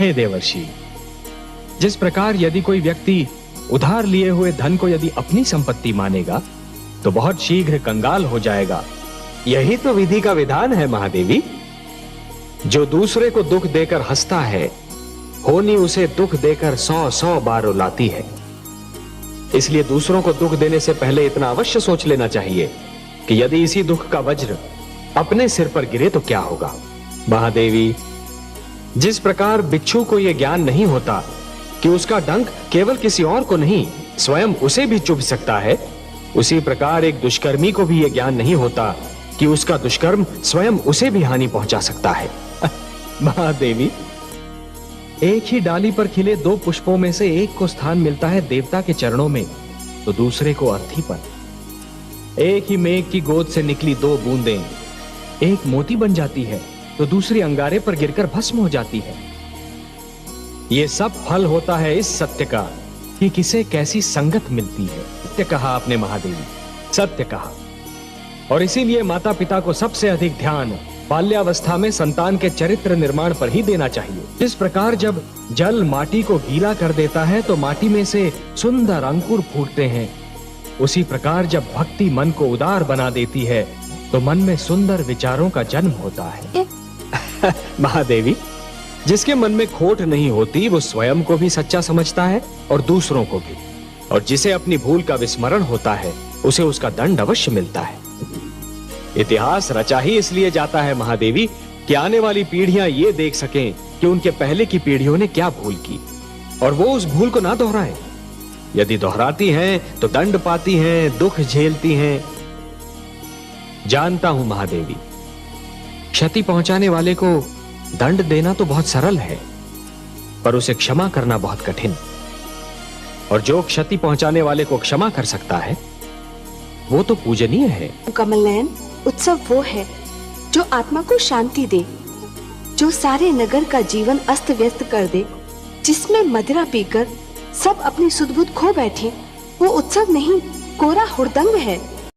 हे देवर्षि, जिस प्रकार यदि कोई व्यक्ति उधार लिए हुए धन को यदि अपनी संपत्ति मानेगा तो बहुत शीघ्र कंगाल हो जाएगा। यही तो विधि का विधान है महादेवी। जो दूसरे को दुख देकर हंसता है, होनी उसे दुख देकर 100 बार रुलाती है। इसलिए दूसरों को दुख देने से पहले इतना अवश्य सोच लेना चाहिए कि यदि इसी दुख का वज्र अपने सिर पर गिरे तो क्या होगा। महादेवी, जिस प्रकार बिच्छू को यह ज्ञान नहीं होता कि उसका डंक केवल किसी और को नहीं स्वयं उसे भी चुभ सकता है, उसी प्रकार एक दुष्कर्मी को भी यह ज्ञान नहीं होता कि उसका दुष्कर्म स्वयं उसे भी हानि पहुंचा सकता है। महादेवी, एक ही डाली पर खिले 2 पुष्पों में से एक को स्थान मिलता है देवता के चरणों में तो दूसरे को अर्थी पर। एक ही मेघ की गोद से निकली 2 बूंदें, एक मोती बन जाती है तो दूसरी अंगारे पर गिरकर भस्म हो जाती है। यह सब फल होता है इस सत्य का कि किसे कैसी संगत मिलती है। सत्य कहा आपने महादेवी, सत्य कहा। और इसीलिए माता पिता को सबसे अधिक ध्यान बाल्यावस्था में संतान के चरित्र निर्माण पर ही देना चाहिए। जिस प्रकार जब जल माटी को गीला कर देता है तो माटी में से सुंदर अंकुर फूटते हैं, उसी प्रकार जब भक्ति मन को उदार बना देती है तो मन में सुंदर विचारों का जन्म होता है। महादेवी, जिसके मन में खोट नहीं होती वो स्वयं को भी सच्चा समझता है और दूसरों को भी, और जिसे अपनी भूल का विस्मरण होता है उसे उसका दंड अवश्य मिलता है। इतिहास रचा ही इसलिए जाता है महादेवी कि आने वाली पीढ़ियां ये देख सकें कि उनके पहले की पीढ़ियों ने क्या भूल की और वो उस भूल को ना दोहराएं। यदि दोहराती हैं तो दंड पाती हैं, दुख झेलती हैं। जानता हूं महादेवी, क्षति पहुंचाने वाले को दंड देना तो बहुत सरल है, पर उसे क्षमा करना बहुत कठिन। और जो क्षति पहुंचाने वाले को क्षमा कर सकता है वो तो पूजनीय है। कमल नयन, उत्सव वो है जो आत्मा को शांति दे, जो सारे नगर का जीवन अस्त व्यस्त कर दे, जिसमें मदिरा पीकर सब अपनी सुध बुध खो बैठे। वो उत्सव नहीं, कोरा हुड़दंग है।